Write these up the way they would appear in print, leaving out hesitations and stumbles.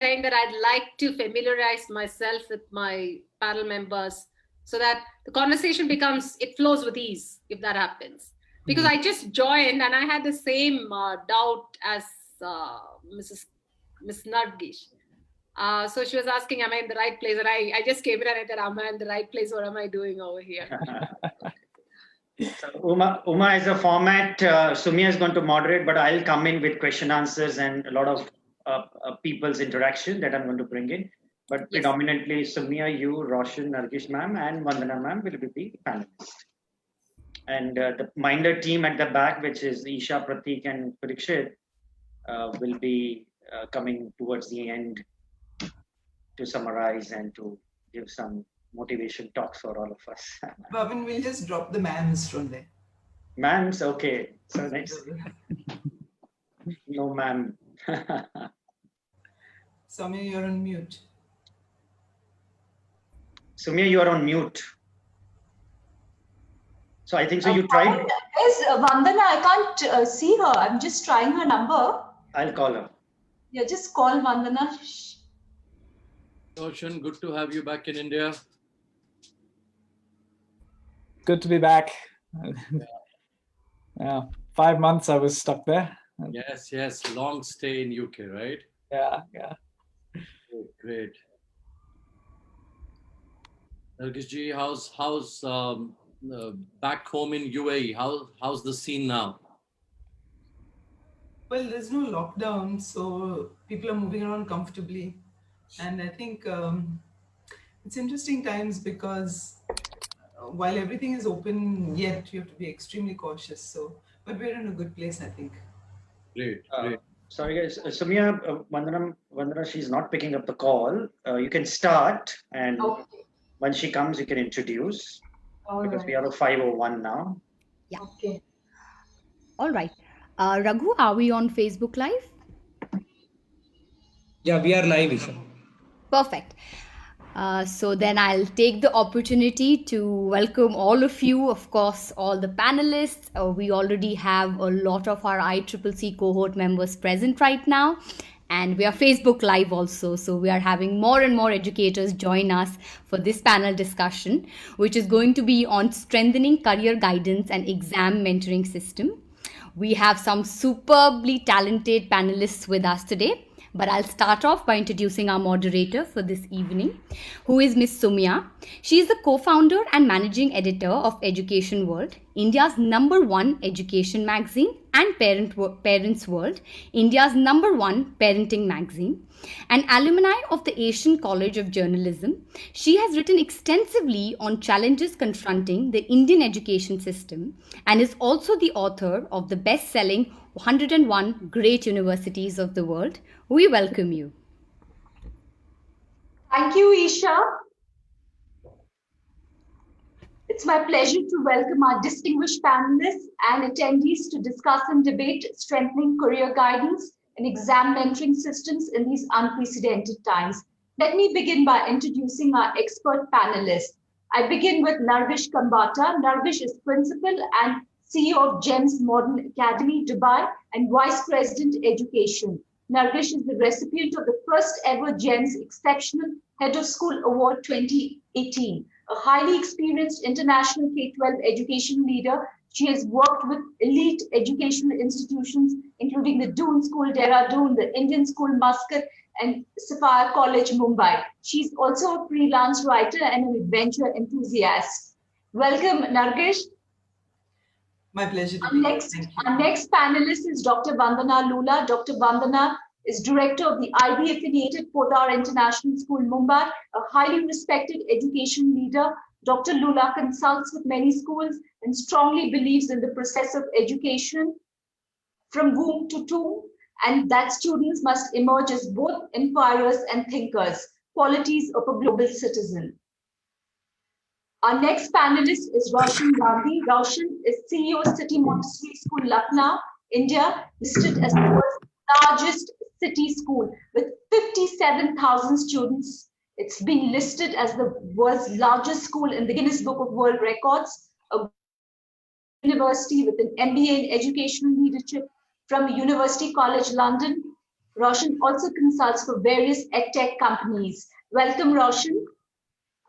saying that I'd like to familiarize myself with my panel members so that the conversation it flows with ease if that happens. Because I just joined and I had the same doubt as Miss Nargish. So she was asking, am I in the right place? And I just came in and I said, am I in the right place? What am I doing over here? So Uma, as a format, Sumya is going to moderate, but I'll come in with question answers and a lot of people's interaction that I'm going to bring in. But yes, predominantly Sumya, you, Roshan, Nargish ma'am, and Vandana ma'am will be the panelists. And the Minder team at the back, which is Isha, Pratik, and Parikshit, will be coming towards the end to summarize and to give some motivation talks for all of us. Bhavin, we'll just drop the ma'ams from there. Ma'ams, okay. So next. No, ma'am. Soumya, you're on mute. Sumya, you are on mute. So I think so. You tried. Is Vandana? I can't see her. I'm just trying her number. I'll call her. Yeah, just call Vandana. Roshan, good to have you back in India. Good to be back. Yeah, 5 months I was stuck there. Yes, long stay in UK, right? Yeah. Great. Nargish ji, how's back home in UAE? How's the scene now? Well, there's no lockdown, so people are moving around comfortably. And I think it's interesting times because while everything is open, yet you have to be extremely cautious. So, but we're in a good place, I think. Great. Sorry guys, Sumya, Vandana, she's not picking up the call. You can start, and when she comes, you can introduce. Because we are a 501 now. Yeah. Okay. All right. Raghu, are we on Facebook Live? Yeah, we are live, Isha. Perfect. So then I'll take the opportunity to welcome all of you, of course, all the panelists. We already have a lot of our ICCC cohort members present right now. And we are Facebook Live also. So we are having more and more educators join us for this panel discussion, which is going to be on strengthening career guidance and exam mentoring system. We have some superbly talented panelists with us today. But I'll start off by introducing our moderator for this evening, who is Miss Sumya. She is the co-founder and managing editor of Education World, India's #1 education magazine, and Parents World, India's #1 parenting magazine. An alumni of the Asian College of Journalism, she has written extensively on challenges confronting the Indian education system and is also the author of the best-selling 101 Great Universities of the World. We welcome you. Thank you, Isha. It's my pleasure to welcome our distinguished panelists and attendees to discuss and debate strengthening career guidance and exam mentoring systems in these unprecedented times. Let me begin by introducing our expert panelists. I begin with Nargish Kambata. Nargish is principal and CEO of GEMS Modern Academy, Dubai, and Vice President Education. Nargish is the recipient of the first ever GEMS Exceptional Head of School Award 2018. A highly experienced international K-12 education leader, she has worked with elite educational institutions, including the Doon School, Dehradun, the Indian School, Muscat, and Sapphire College, Mumbai. She's also a freelance writer and an adventure enthusiast. Welcome, Nargish. My pleasure. Our next panelist is Dr. Vandana Lula. Dr. Vandana is director of the IB-affiliated Podar International School, Mumbai, a highly respected education leader. Dr. Lula consults with many schools and strongly believes in the process of education from womb to tomb, and that students must emerge as both inquirers and thinkers, qualities of a global citizen. Our next panelist is Roshan Gandhi. Roshan is CEO of City Montessori School, Lucknow, India, listed as the world's largest city school with 57,000 students. It's been listed as the world's largest school in the Guinness Book of World Records, a university with an MBA in Educational Leadership from University College London. Roshan also consults for various edtech companies. Welcome, Roshan.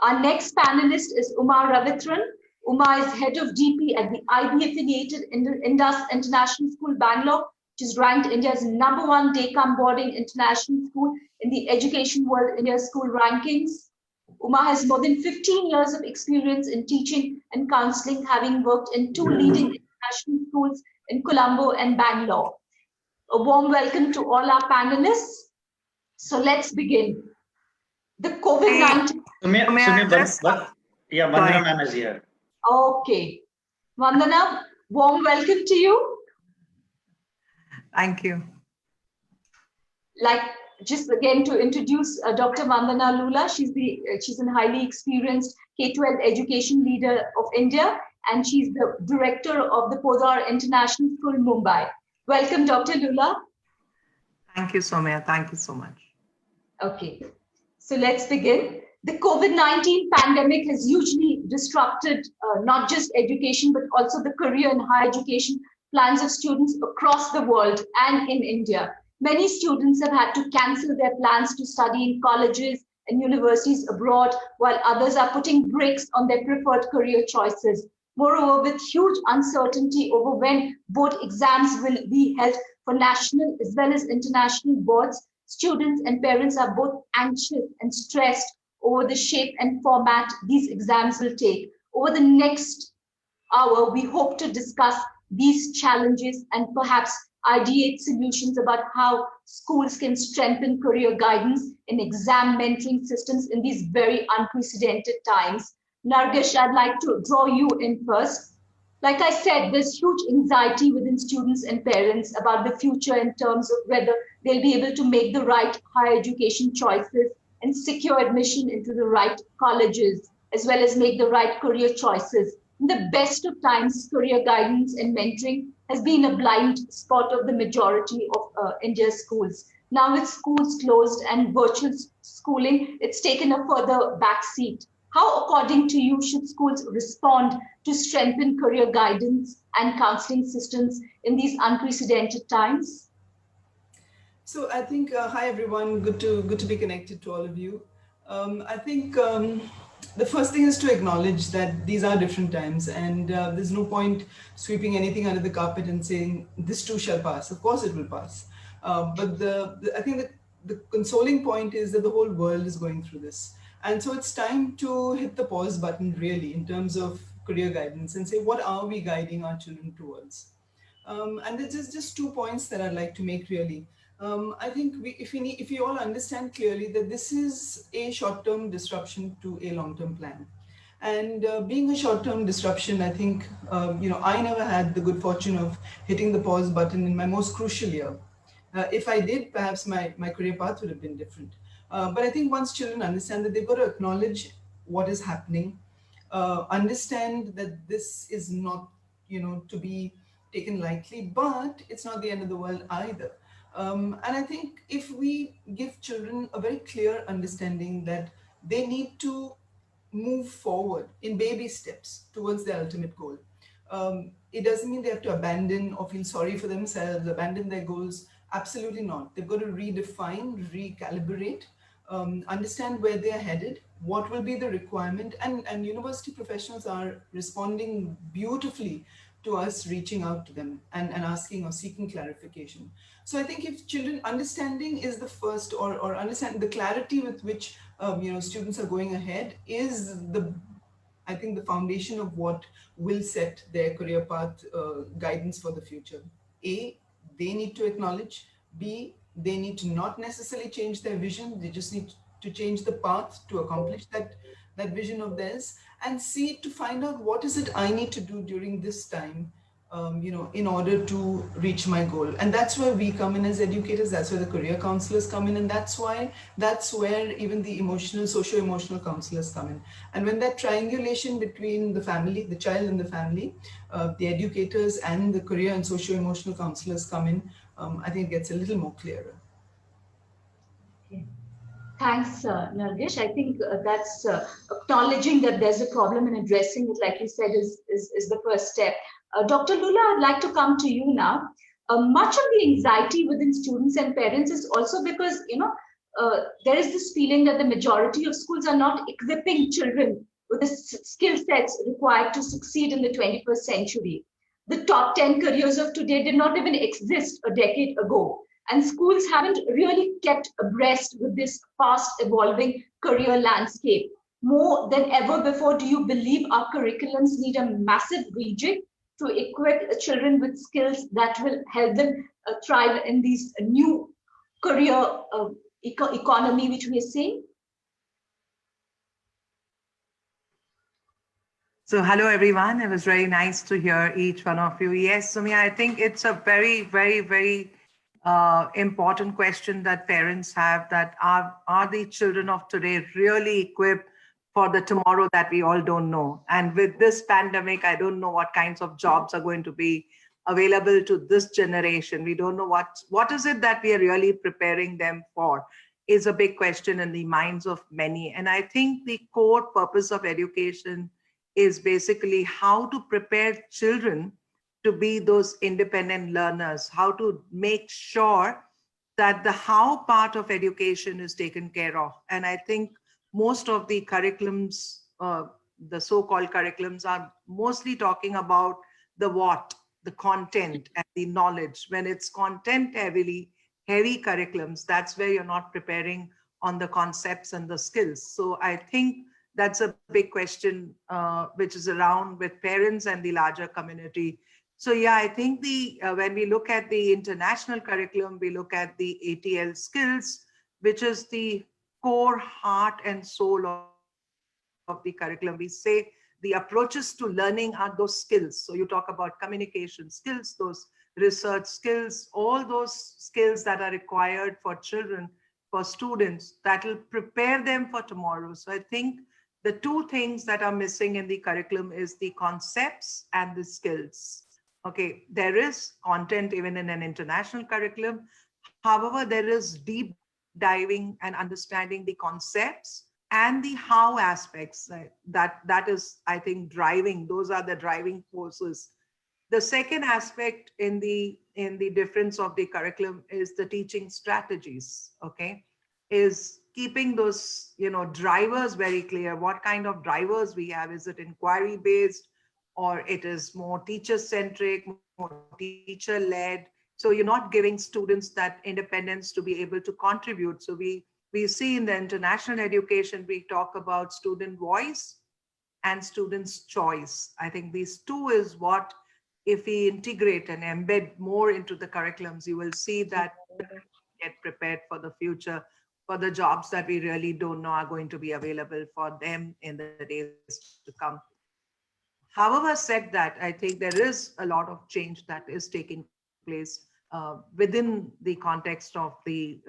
Our next panelist is Uma Ravitran. Uma is head of DP at the IB-affiliated Indus International School, Bangalore, which is ranked India's #1 day-come boarding international school in the Education World India School rankings. Uma has more than 15 years of experience in teaching and counseling, having worked in 2 leading international schools in Colombo and Bangalore. A warm welcome to all our panelists. So let's begin. The COVID-19. Vandana ma'am is here. Okay. Vandana, warm welcome to you. Thank you. Like, just again to introduce Dr. Vandana Lula, she's a highly experienced K-12 education leader of India, and she's the director of the Podar International School, Mumbai. Welcome, Dr. Lula. Thank you, Soumya. Thank you so much. Okay, so let's begin. The COVID-19 pandemic has hugely disrupted not just education, but also the career and higher education plans of students across the world and in India. Many students have had to cancel their plans to study in colleges and universities abroad, while others are putting brakes on their preferred career choices. Moreover, with huge uncertainty over when board exams will be held for national as well as international boards, students and parents are both anxious and stressed over the shape and format these exams will take. Over the next hour, we hope to discuss these challenges and perhaps ideate solutions about how schools can strengthen career guidance in exam mentoring systems in these very unprecedented times. Nargesh, I'd like to draw you in first. Like I said, there's huge anxiety within students and parents about the future in terms of whether they'll be able to make the right higher education choices and secure admission into the right colleges, as well as make the right career choices. In the best of times, career guidance and mentoring has been a blind spot of the majority of India's schools. Now with schools closed and virtual schooling, it's taken a further backseat. How, according to you, should schools respond to strengthen career guidance and counseling systems in these unprecedented times? So I think, hi everyone, good to be connected to all of you. I think the first thing is to acknowledge that these are different times, and there's no point sweeping anything under the carpet and saying this too shall pass. Of course it will pass. But I think that the consoling point is that the whole world is going through this. And so it's time to hit the pause button really in terms of career guidance and say, what are we guiding our children towards? And there's just 2 points that I'd like to make really. I think if we all understand clearly that this is a short-term disruption to a long-term plan. And being a short-term disruption, I think, I never had the good fortune of hitting the pause button in my most crucial year. If I did, perhaps my career path would have been different. But I think once children understand that they've got to acknowledge what is happening, understand that this is not, to be taken lightly, but it's not the end of the world either. And I think if we give children a very clear understanding that they need to move forward in baby steps towards their ultimate goal, it doesn't mean they have to abandon or feel sorry for themselves, abandon their goals. Absolutely not. They've got to redefine, recalibrate, understand where they're headed, what will be the requirement, and university professionals are responding beautifully to us reaching out to them and asking or seeking clarification. So I think if children understanding is the first, or understand the clarity with which students are going ahead is I think the foundation of what will set their career path guidance for the future. A, they need to acknowledge. B, they need to not necessarily change their vision. They just need to change the path to accomplish that vision of theirs. And C, to find out what is it I need to do during this time, in order to reach my goal. And that's where we come in as educators. That's where the career counselors come in. And that's where even the socio-emotional counselors come in. And when that triangulation between the family, the child and the family, the educators and the career and socio-emotional counselors come in, I think it gets a little more clearer. Okay. Thanks, Nargesh. I think that's acknowledging that there's a problem and addressing it, like you said, is the first step. Dr. Lula, I'd like to come to you now. Much of the anxiety within students and parents is also because, there is this feeling that the majority of schools are not equipping children with the skill sets required to succeed in the 21st century. The top 10 careers of today did not even exist a decade ago. And schools haven't really kept abreast with this fast evolving career landscape. More than ever before, do you believe our curriculums need a massive rejig to equip children with skills that will help them thrive in these new career economy which we are seeing? So hello, everyone. It was very nice to hear each one of you. Yes, Sumya, I think it's a very, very, very important question that parents have, that are the children of today really equipped for the tomorrow that we all don't know? And with this pandemic, I don't know what kinds of jobs are going to be available to this generation. We don't know what is it that we are really preparing them for, is a big question in the minds of many. And I think the core purpose of education is basically how to prepare children to be those independent learners, how to make sure that the how part of education is taken care of. And I think most of the curriculums, the so-called curriculums, are mostly talking about the what, the content and the knowledge. When it's content heavy curriculums, that's where you're not preparing on the concepts and the skills. So I think that's a big question which is around with parents and the larger community. So yeah, I think when we look at the international curriculum, we look at the ATL skills, which is the core heart and soul of the curriculum. We say the approaches to learning are those skills. So you talk about communication skills, those research skills, all those skills that are required for children, for students, that will prepare them for tomorrow. So I think the two things that are missing in the curriculum is the concepts and the skills. Okay, there is content even in an international curriculum. However, there is deep diving and understanding the concepts and the how aspects that is, I think, driving. Those are the driving forces. The second aspect in the difference of the curriculum is the teaching strategies. Okay, is keeping those drivers very clear. What kind of drivers we have? Is it inquiry based, or it is more teacher centric, more teacher led? So you're not giving students that independence to be able to contribute. So we see in the international education, we talk about student voice and students' choice. I think these two is what, if we integrate and embed more into the curriculums, you will see that get prepared for the future, for the jobs that we really don't know are going to be available for them in the days to come. However, said that, I think there is a lot of change that is taking place within the context of the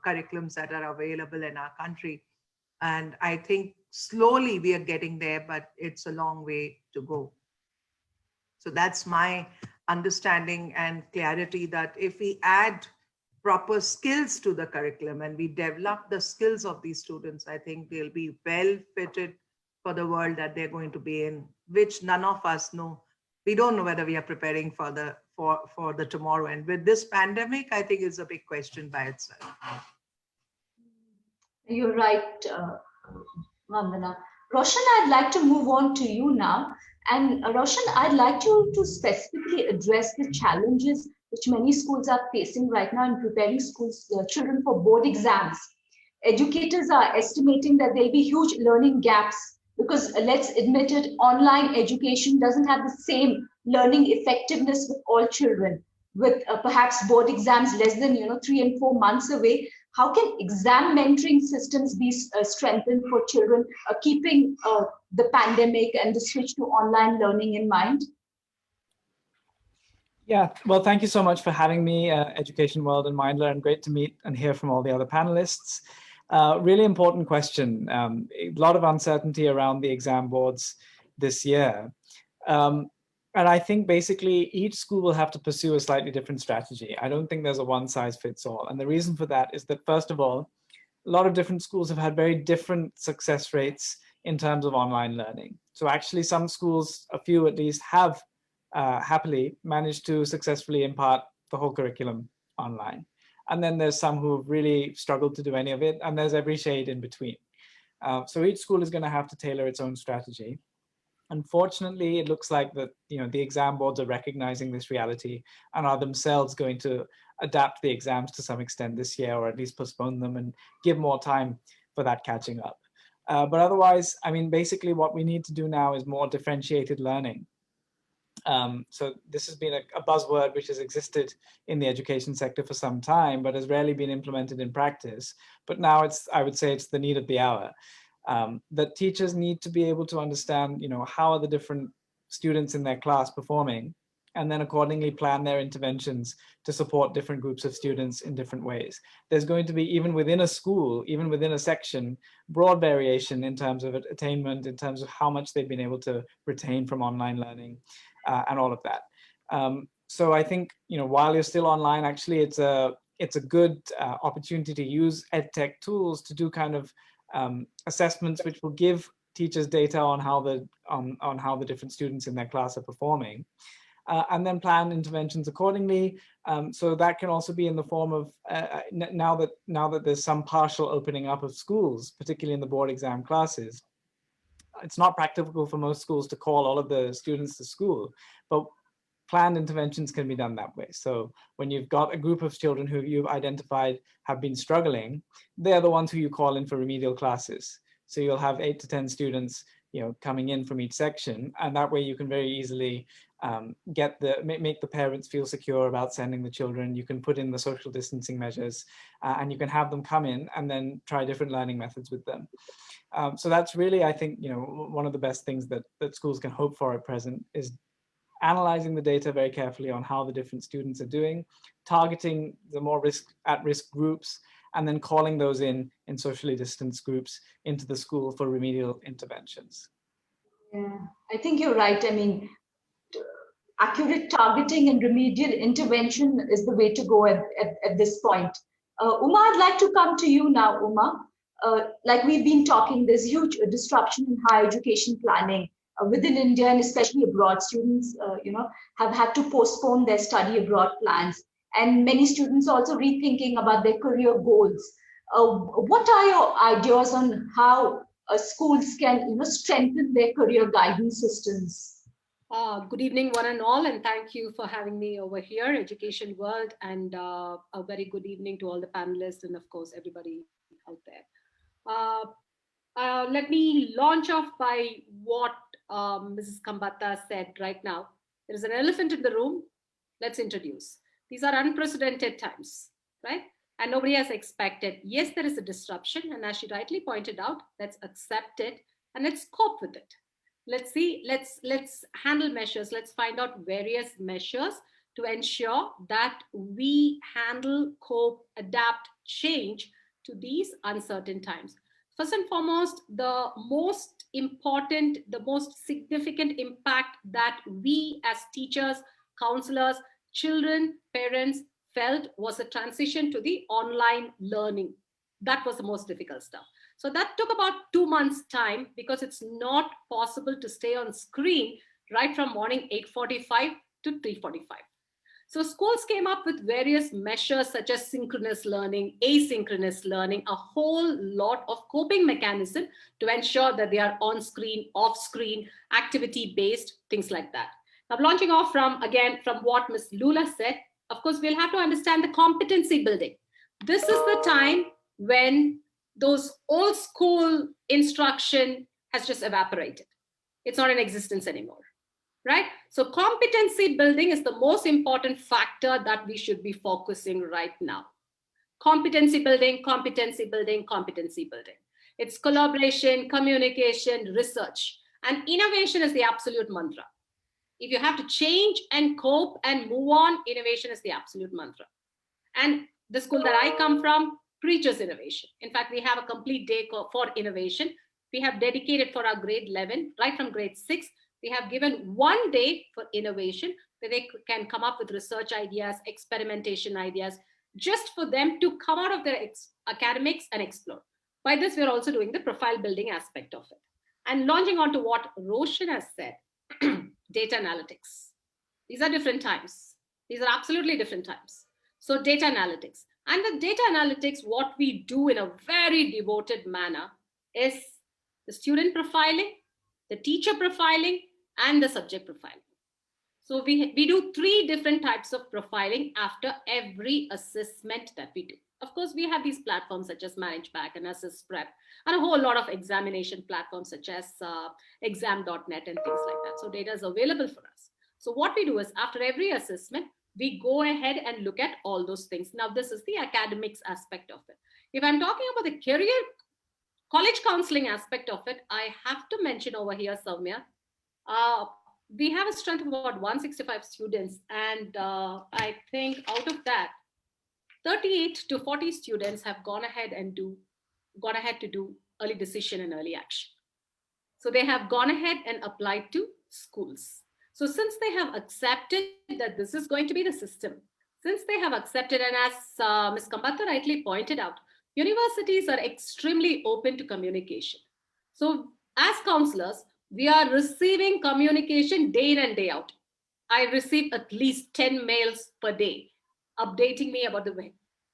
curriculums that are available in our country. And I think slowly we are getting there, but it's a long way to go. So that's my understanding and clarity, that if we add proper skills to the curriculum and we develop the skills of these students, I think they'll be well fitted for the world that they're going to be in, which none of us know. We don't know whether we are preparing for the tomorrow. And with this pandemic, I think it's a big question by itself. You're right, Vandana. Roshan, I'd like to move on to you now. And Roshan, I'd like you to specifically address the challenges which many schools are facing right now in preparing children for board exams. Educators are estimating that there'll be huge learning gaps because, let's admit it, online education doesn't have the same learning effectiveness with all children. With perhaps board exams less than 3 and 4 months away, how can exam mentoring systems be strengthened for children, keeping the pandemic and the switch to online learning in mind? Yeah, well, thank you so much for having me, Education World and Mindlearn. Great to meet and hear from all the other panelists. Really important question. A lot of uncertainty around the exam boards this year. And I think basically each school will have to pursue a slightly different strategy. I don't think there's a one size fits all. And the reason for that is that, first of all, a lot of different schools have had very different success rates in terms of online learning. So actually some schools, a few at least, have happily managed to successfully impart the whole curriculum online. And then there's some who have really struggled to do any of it, and there's every shade in between. So each school is going to have to tailor its own strategy. Unfortunately, it looks like that the exam boards are recognizing this reality and are themselves going to adapt the exams to some extent this year, or at least postpone them and give more time for that catching up. But otherwise, I mean, basically what we need to do now is more differentiated learning. So this has been a buzzword which has existed in the education sector for some time, but has rarely been implemented in practice. But now I would say it's the need of the hour. That teachers need to be able to understand, how are the different students in their class performing, and then accordingly plan their interventions to support different groups of students in different ways. There's going to be, even within a school, even within a section, broad variation in terms of attainment, in terms of how much they've been able to retain from online learning, and all of that. So I think, while you're still online, actually it's a good opportunity to use EdTech tools to do kind of assessments which will give teachers data on how the different students in their class are performing, and then plan interventions accordingly. So that can also be in the form of now that there's some partial opening up of schools, particularly in the board exam classes. It's not practical for most schools to call all of the students to school, but planned interventions can be done that way. So when you've got a group of children who you've identified have been struggling, they're the ones who you call in for remedial classes. So you'll have 8 to 10 students, coming in from each section, and that way you can very easily make the parents feel secure about sending the children. You can put in the social distancing measures, and you can have them come in and then try different learning methods with them. So that's really, I think, one of the best things that schools can hope for at present is analyzing the data very carefully on how the different students are doing, targeting the more at-risk groups, and then calling those in socially distanced groups into the school for remedial interventions. Yeah, I think you're right. I mean, accurate targeting and remedial intervention is the way to go at this point. Uma, I'd like to come to you now, Uma. Like we've been talking, there's huge disruption in higher education planning within India, and especially abroad. Students, have had to postpone their study abroad plans, and many students also rethinking about their career goals. What are your ideas on how schools can, strengthen their career guidance systems? Good evening, one and all, and thank you for having me over here, Education World, and a very good evening to all the panelists and, of course, everybody out there. Let me launch off by what Mrs. Khambhatta said right now. There is an elephant in the room. Let's introduce. These are unprecedented times, right? And nobody has expected. Yes, there is a disruption, and as she rightly pointed out, let's accept it and let's cope with it. Let's see, let's handle measures. Let's find out various measures to ensure that we handle, cope, adapt, change to these uncertain times. First and foremost, the most important, the most significant impact that we as teachers, counselors, children, parents felt was the transition to the online learning. That was the most difficult stuff. So that took about 2 months' time, because it's not possible to stay on screen right from morning 8:45 to 3:45. So schools came up with various measures such as synchronous learning, asynchronous learning, a whole lot of coping mechanism to ensure that they are on screen, off screen, activity based, things like that. Now, launching off from what Ms. Lula said, of course, we'll have to understand the competency building. This is the time when those old school instruction has just evaporated. It's not in existence anymore, right? So competency building is the most important factor that we should be focusing right now. Competency building, competency building, competency building. It's collaboration, communication, research, and innovation is the absolute mantra. If you have to change and cope and move on, innovation is the absolute mantra. And the school that I come from preaches innovation. In fact, we have a complete day for innovation. We have dedicated for our grade 11, right from grade 6, we have given 1 day for innovation where they can come up with research ideas, experimentation ideas, just for them to come out of their academics and explore. By this, we're also doing the profile building aspect of it. And launching on to what Roshan has said, data analytics. These are different times. These are absolutely different times. So data analytics. And with data analytics, what we do in a very devoted manner is the student profiling, the teacher profiling, and the subject profiling. So we do 3 different types of profiling after every assessment that we do. Of course, we have these platforms such as ManageBack and Assess Prep, and a whole lot of examination platforms such as exam.net and things like that. So data is available for us. So what we do is after every assessment, we go ahead and look at all those things. Now, this is the academics aspect of it. If I'm talking about the career college counseling aspect of it, I have to mention over here, Soumya, we have a strength of about 165 students. And I think out of that, 38 to 40 students have gone ahead to do early decision and early action. So they have gone ahead and applied to schools. So since they have accepted that this is going to be the system, since they have accepted, and as Ms. Kambata rightly pointed out, universities are extremely open to communication. So as counselors, we are receiving communication day in and day out. I receive at least 10 mails per day updating me about the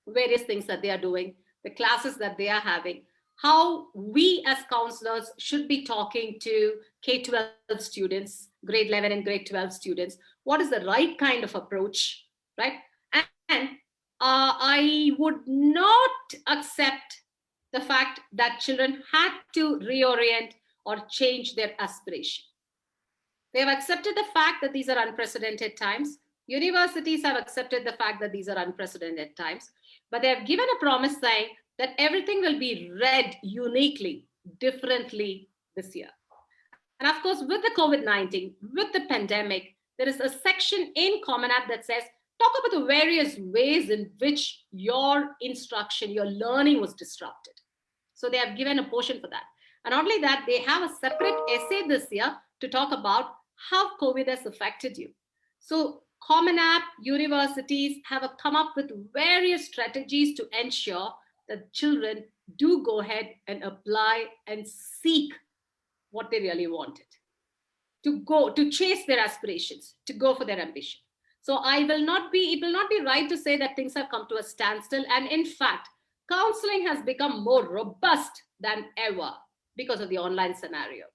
various things that they are doing, the classes that they are having, how we as counselors should be talking to K-12 students, grade 11 and grade 12 students. What is the right kind of approach, right? And I would not accept the fact that children had to reorient or change their aspiration. They have accepted the fact that these are unprecedented times. Universities have accepted the fact that these are unprecedented times, but they have given a promise saying that everything will be read uniquely, differently this year. And of course, with the COVID-19, with the pandemic, there is a section in Common App that says, talk about the various ways in which your instruction, your learning was disrupted. So they have given a portion for that. And not only that, they have a separate essay this year to talk about how COVID has affected you. So Common App, universities have come up with various strategies to ensure that children do go ahead and apply and seek what they really wanted, to chase their aspirations, to go for their ambition. So it will not be right to say that things have come to a standstill. And in fact, counseling has become more robust than ever because of the online scenario.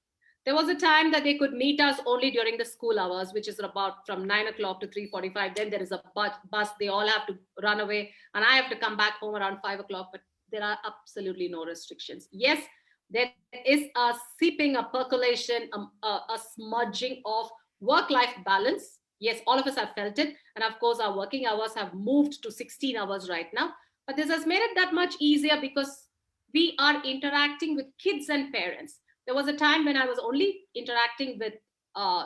There was a time that they could meet us only during the school hours, which is about from 9 o'clock to 3:45. Then there is a bus. They all have to run away. And I have to come back home around 5 o'clock. But there are absolutely no restrictions. Yes, there is a seeping, a percolation, a smudging of work-life balance. Yes, all of us have felt it. And of course, our working hours have moved to 16 hours right now. But this has made it that much easier because we are interacting with kids and parents. There was a time when I was only interacting with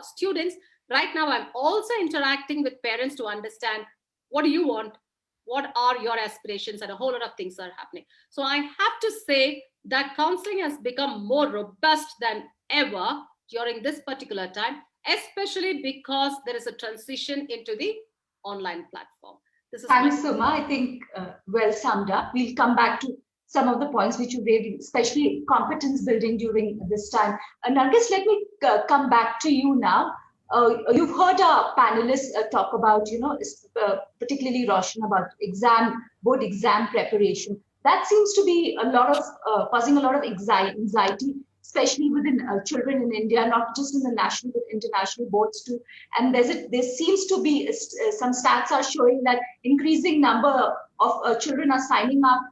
students. Right now, I'm also interacting with parents to understand, what do you want? What are your aspirations? And a whole lot of things are happening. So I have to say that counseling has become more robust than ever during this particular time, especially because there is a transition into the online platform. This is Thanks, Suma. I think well summed up. We'll come back to some of the points which you raised, especially competence building during this time. Nargis, let me come back to you now. You've heard our panelists talk about, particularly Roshan, about board exam preparation. That seems to be causing a lot of anxiety, especially within children in India, not just in the national but international boards too. And there seems to be some stats are showing that increasing number of children are signing up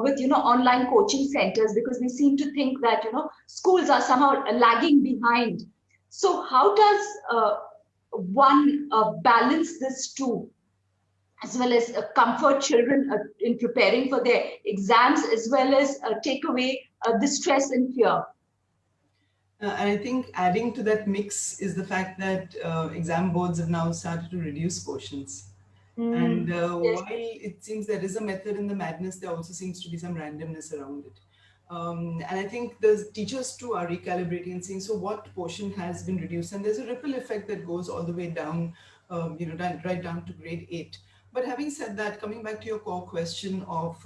with online coaching centers because they seem to think that schools are somehow lagging behind. So how does one balance this too, as well as comfort children in preparing for their exams, as well as take away the stress and fear? And I think adding to that mix is the fact that exam boards have now started to reduce portions. And Yes. while it seems there is a method in the madness, there also seems to be some randomness around it. And I think the teachers too are recalibrating and saying, so what portion has been reduced? And there's a ripple effect that goes all the way down, right down to grade 8. But having said that, coming back to your core question of,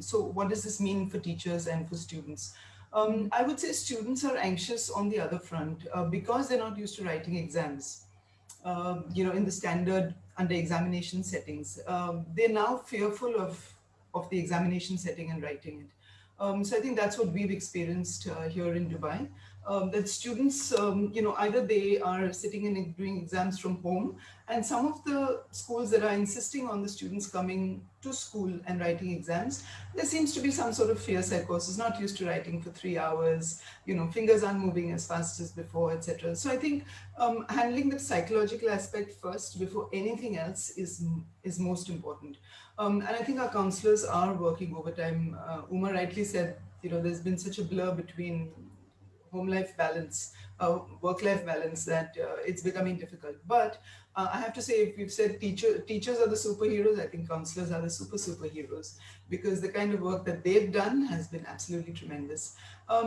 so what does this mean for teachers and for students? I would say students are anxious on the other front because they're not used to writing exams. In the standard under examination settings. They're now fearful of the examination setting and writing it. So I think that's what we've experienced here in Dubai. That students, either they are sitting and doing exams from home, and some of the schools that are insisting on the students coming to school and writing exams, there seems to be some sort of fear psychosis, not used to writing for 3 hours, fingers aren't moving as fast as before, etc. So I think handling the psychological aspect first before anything else is most important. And I think our counselors are working overtime. Uma rightly said, there's been such a blur between home life balance, work life balance, that it's becoming difficult. But I have to say, if you've said teachers are the superheroes, I think counselors are the superheroes, because the kind of work that they've done has been absolutely tremendous.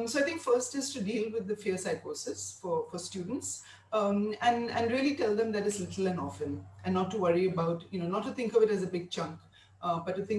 So I think first is to deal with the fear psychosis for students, and really tell them that it's little and often, and not to worry about, not to think of it as a big chunk, but to think